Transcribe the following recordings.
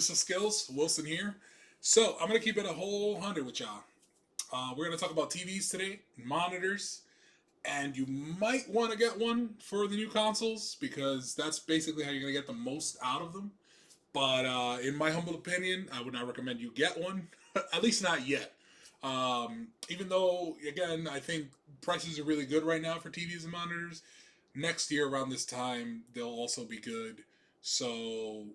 Skills, Wilson here. So I'm gonna keep it a whole hundred with y'all. We're gonna talk about TVs today, monitors, and you might want to get one for the new consoles because that's basically how you're gonna get the most out of them. But in my humble opinion, I would not recommend you get one, at least not yet. Even though, again, I think prices are really good right now for TVs and monitors. Next year around this time, they'll also be good. So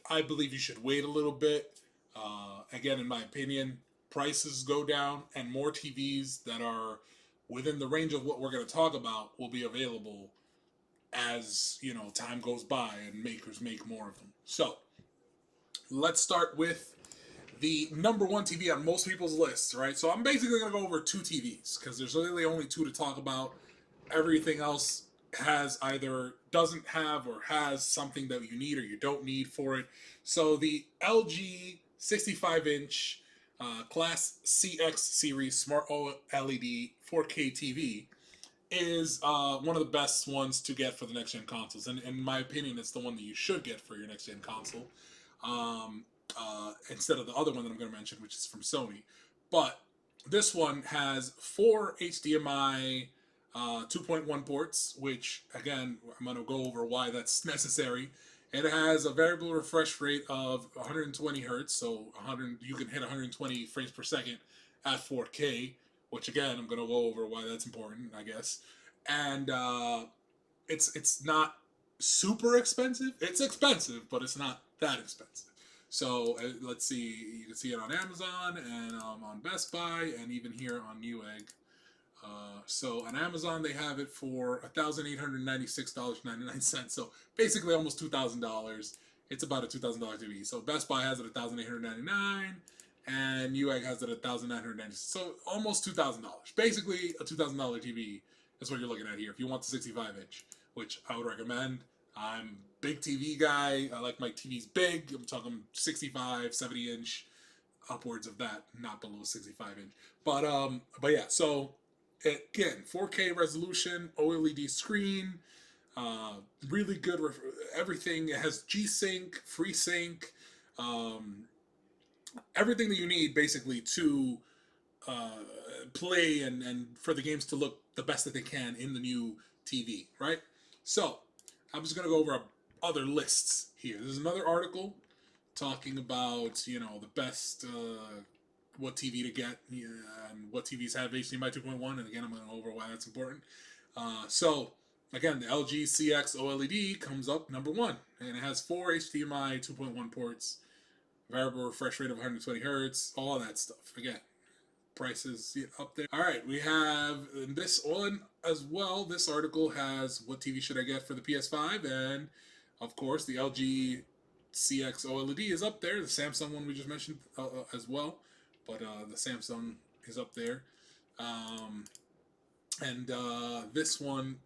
I believe you should wait a little bit. Again, in my opinion, prices go down and more TVs that are within the range of what we're going to talk about will be available as time goes by and makers make more of them. So let's start with the number one TV on most people's lists, right? So I'm basically going to go over two TVs because there's really only two to talk about. Everything else has either doesn't have or has something that you need or you don't need for it. So the LG 65 inch Class CX series Smart OLED 4K TV is one of the best ones to get for the next gen consoles. And in my opinion, it's the one that you should get for your next gen console instead of the other one that I'm going to mention, which is from Sony. But this one has four HDMI 2.1 ports, which again I'm going to go over why that's necessary. It has a variable refresh rate of 120 hertz, so 100 you can hit 120 frames per second at 4K, which again I'm going to go over why that's important, I guess. And it's not super expensive. It's expensive, but it's not that expensive. So let's see, you can see it on Amazon and on Best Buy and even here on Newegg. So on Amazon they have it for $1,896.99. So basically almost $2,000. It's about a $2,000 TV. So Best Buy has it at $1,899, and Newegg has it at $1,990. So almost $2,000. Basically a $2,000 TV is what you're looking at here. If you want the 65 inch, which I would recommend. I'm a big TV guy. I like my TVs big. I'm talking 65, 70 inch, upwards of that, not below 65 inch. But yeah. So again, 4K resolution, OLED screen, uh, really good. Everything. It has G-Sync, FreeSync, um, everything that you need basically to uh, play and for the games to look the best that they can in the new TV, right? So I'm just gonna go over other lists here. There's another article talking about the best what TV to get, yeah, and what TVs have HDMI 2.1, and again I'm going to go over why that's important. So again, the LG CX OLED comes up number one, and it has four HDMI 2.1 ports, variable refresh rate of 120 hertz, all that stuff. Again, prices up there. All right, we have this one as well. This article has what TV should I get for the PS5, and of course the LG CX OLED is up there. The Samsung one we just mentioned as well, but the Samsung is up there, um, and this one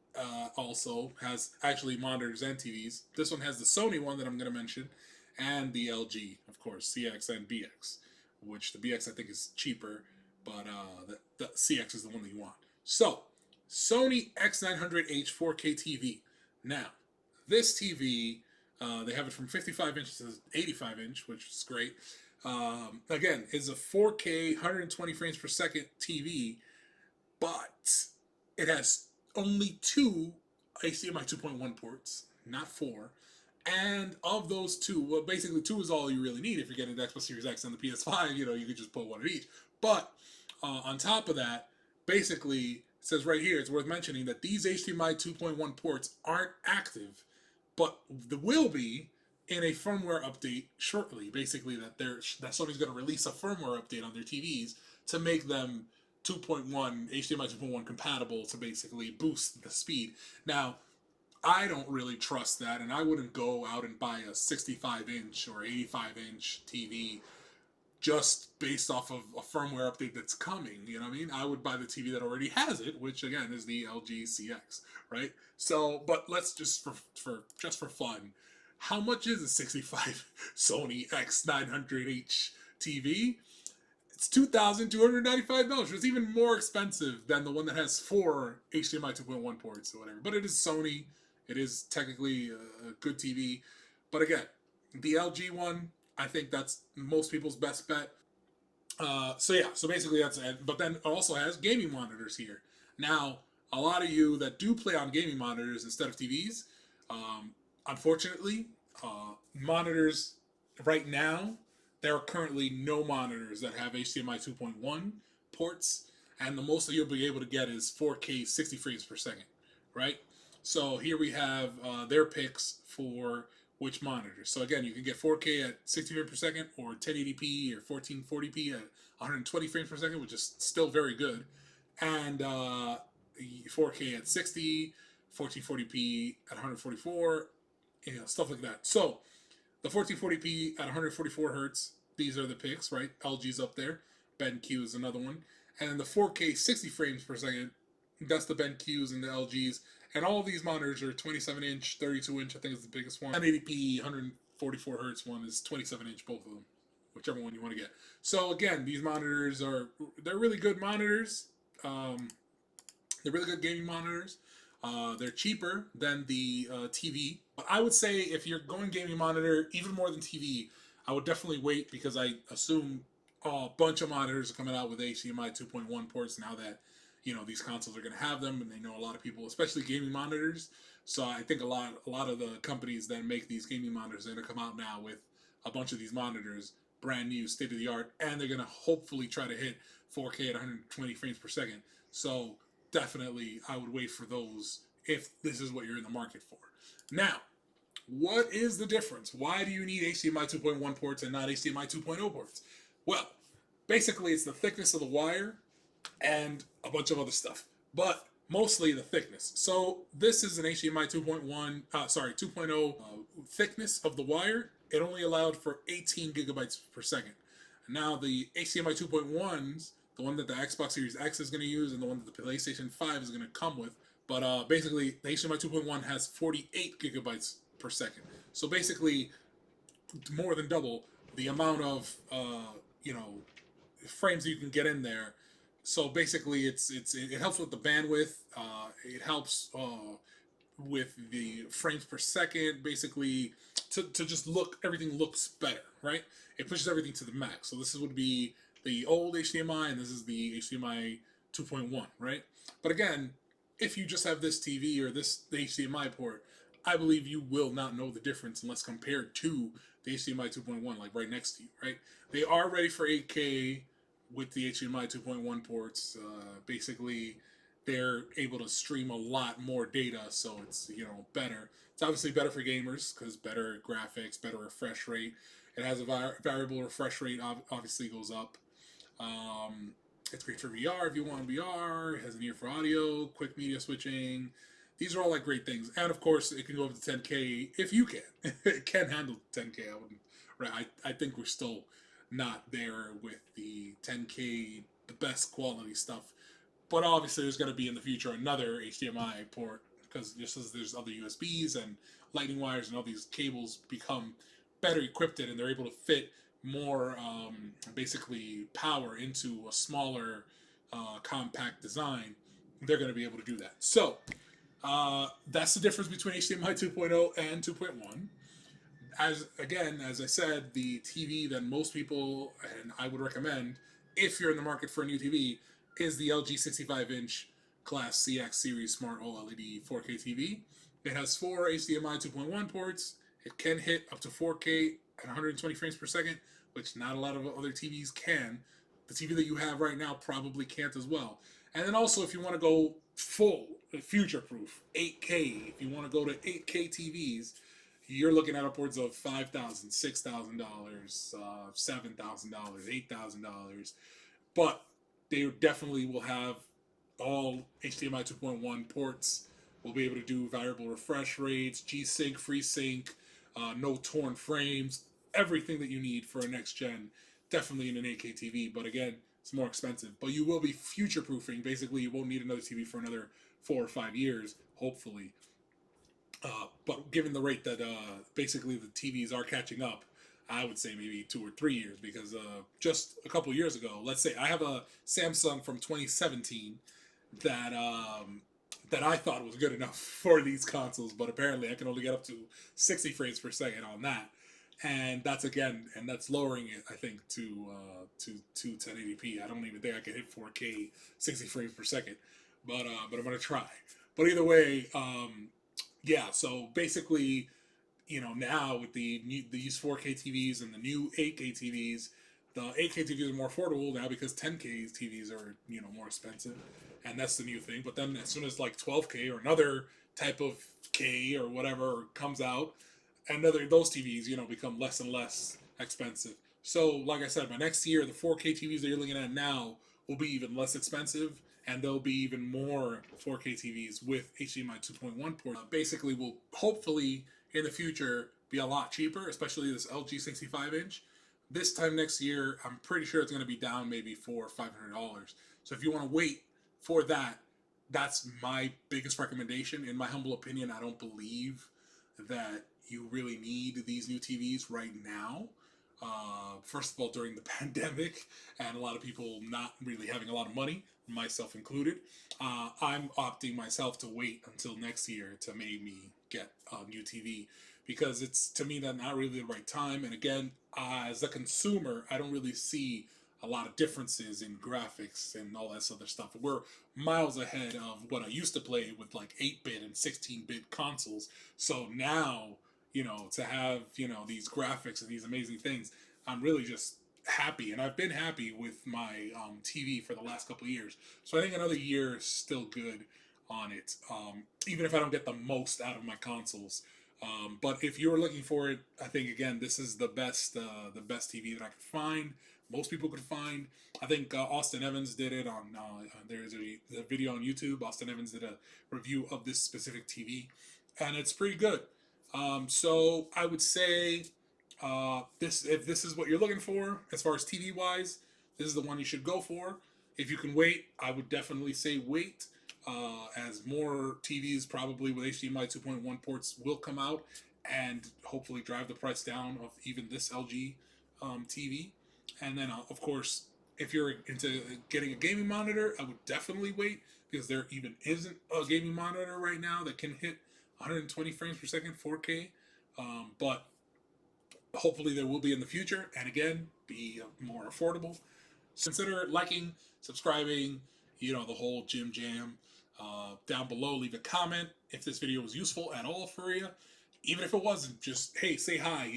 also has actually monitors and TVs. This one has the Sony one that I'm going to mention, and the LG, of course, CX and BX, which the BX I think is cheaper, but the CX is the one that you want. So, Sony X900H 4K TV. Now, this TV, they have it from 55 inch to 85 inch, which is great. Again, is a 4K 120 frames per second TV, but it has only two HDMI 2.1 ports, not four. And of those two, well, basically two is all you really need if you're getting the Xbox Series X and the PS5. You could just put one of each. But on top of that, basically, it says right here, it's worth mentioning that these HDMI 2.1 ports aren't active, but they will be in a firmware update shortly. Basically, that Sony's going to release a firmware update on their TVs to make them 2.1 HDMI 2.1 compatible to basically boost the speed. Now, I don't really trust that, and I wouldn't go out and buy a 65 inch or 85 inch TV just based off of a firmware update that's coming. You know what I mean? I would buy the TV that already has it, which again is the LG CX, right? So, but let's just for fun, how much is a 65 Sony X900H TV? It's $2,295. It's even more expensive than the one that has four HDMI 2.1 ports or whatever. But it is Sony. It is technically a good TV. But again, the LG one, I think that's most people's best bet. So yeah, so basically that's it. But then it also has gaming monitors here. Now, a lot of you that do play on gaming monitors instead of TVs, um, unfortunately, monitors right now, there are currently no monitors that have HDMI 2.1 ports, and the most that you'll be able to get is 4K 60 frames per second, right? So here we have their picks for which monitor. So again, you can get 4K at 60 frames per second, or 1080p or 1440p at 120 frames per second, which is still very good, and 4K at 60, 1440p at 144, stuff like that. So the 1440p at 144 hertz, these are the picks, right? LG's up there, BenQ is another one, and then the 4K 60 frames per second, that's the BenQs and the LGs. And all of these monitors are 27 inch, 32 inch, I think is the biggest one. 1080p, 144 hertz one is 27 inch, both of them, whichever one you want to get. So again, these monitors they're really good monitors. They're really good gaming monitors. They're cheaper than the TV. But I would say if you're going gaming monitor, even more than TV, I would definitely wait, because I assume a bunch of monitors are coming out with HDMI 2.1 ports now that these consoles are going to have them, and they know a lot of people, especially gaming monitors. So I think a lot of the companies that make these gaming monitors are going to come out now with a bunch of these monitors, brand new, state of the art, and they're going to hopefully try to hit 4K at 120 frames per second. So definitely, I would wait for those if this is what you're in the market for. Now, what is the difference? Why do you need HDMI 2.1 ports and not HDMI 2.0 ports? Well, basically, it's the thickness of the wire and a bunch of other stuff, but mostly the thickness. So this is an HDMI 2.0 thickness of the wire. It only allowed for 18 gigabytes per second. Now the HDMI 2.1s, the one that the Xbox Series X is going to use and the one that the PlayStation 5 is going to come with, but basically the HDMI 2.1 has 48 gigabytes per second. So basically, more than double the amount of frames that you can get in there. So basically, it helps with the bandwidth. It helps with the frames per second. Basically, to just everything looks better, right? It pushes everything to the max. So this would be the old HDMI, and this is the HDMI 2.1, right? But again, if you just have this TV or the HDMI port, I believe you will not know the difference unless compared to the HDMI 2.1, like right next to you, right? They are ready for 8K with the HDMI 2.1 ports. Basically, they're able to stream a lot more data, so it's better. It's obviously better for gamers because better graphics, better refresh rate. It has a variable refresh rate, obviously goes up. It's great for VR if you want VR. It has an ear for audio, quick media switching. These are all like great things, and of course, it can go up to 10K if you can. It can handle 10K. I wouldn't. Right. I think we're still not there with the 10K, the best quality stuff. But obviously, there's going to be in the future another HDMI port, because just as there's other USBs and lightning wires and all these cables become better equipped, and they're able to fit more basically power into a smaller compact design, they're going to be able to do that. So that's the difference between HDMI 2.0 and 2.1. As I said, the TV that most people, and I would recommend if you're in the market for a new TV, is the LG 65-inch Class CX Series Smart OLED 4K TV. It has 4 HDMI 2.1 ports. It can hit up to 4K at 120 frames per second, which not a lot of other TVs can. The TV that you have right now probably can't as well. And then also, if you want to go full, future-proof, 8K, if you want to go to 8K TVs, you're looking at upwards of $5,000, $6,000, $7,000, $8,000. But they definitely will have all HDMI 2.1 ports. We'll be able to do variable refresh rates, G-Sync, FreeSync, no torn frames, everything that you need for a next gen, definitely in an 8K TV. But again, it's more expensive. But you will be future-proofing. Basically, you won't need another TV for another 4 or 5 years, hopefully. But given the rate that basically the TVs are catching up, I would say maybe 2 or 3 years, because just a couple years ago, let's say I have a Samsung from 2017 that I thought was good enough for these consoles, but apparently I can only get up to 60 frames per second on that. and that's again, and that's lowering it, I think, to 1080p. I don't even think I can hit 4K 60 frames per second, but I'm gonna try. But either way, yeah. So basically, now with these 4K TVs and the new 8K TVs, the 8K TVs are more affordable now because 10K TVs are more expensive, and that's the new thing. But then as soon as like 12K or another type of K or whatever comes out, and those TVs become less and less expensive. So like I said, by next year, the 4K TVs that you're looking at now will be even less expensive, and there'll be even more 4K TVs with HDMI 2.1 port. Basically, will hopefully in the future be a lot cheaper, especially this LG 65-inch. This time next year, I'm pretty sure it's going to be down maybe $400 or $500. So if you want to wait for that, that's my biggest recommendation. In my humble opinion, I don't believe that you really need these new TVs right now. First of all, during the pandemic, and a lot of people not really having a lot of money, myself included, I'm opting myself to wait until next year to maybe get a new TV, because it's, to me, that not really the right time. And again, as a consumer, I don't really see a lot of differences in graphics and all that other stuff. We're miles ahead of what I used to play with like 8-bit and 16-bit consoles. So now, to have, these graphics and these amazing things, I'm really just happy. And I've been happy with my TV for the last couple of years. So I think another year is still good on it, even if I don't get the most out of my consoles. But if you're looking for it, I think again this is the best TV that I could find. Most people could find. I think Austin Evans did it on. There's a video on YouTube. Austin Evans did a review of this specific TV, and it's pretty good. So I would say if this is what you're looking for as far as TV wise, this is the one you should go for. If you can wait, I would definitely say wait. As more TVs probably with HDMI 2.1 ports will come out and hopefully drive the price down of even this LG TV. And then, of course, if you're into getting a gaming monitor, I would definitely wait, because there even isn't a gaming monitor right now that can hit 120 frames per second 4K. But hopefully there will be in the future, and again, be more affordable. So consider liking, subscribing, the whole Jim Jam. Down below, leave a comment if this video was useful at all for you. Even if it wasn't, just, hey, say hi,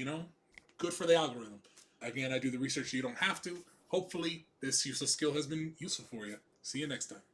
good for the algorithm. Again, I do the research so you don't have to. Hopefully, this useless skill has been useful for you. See you next time.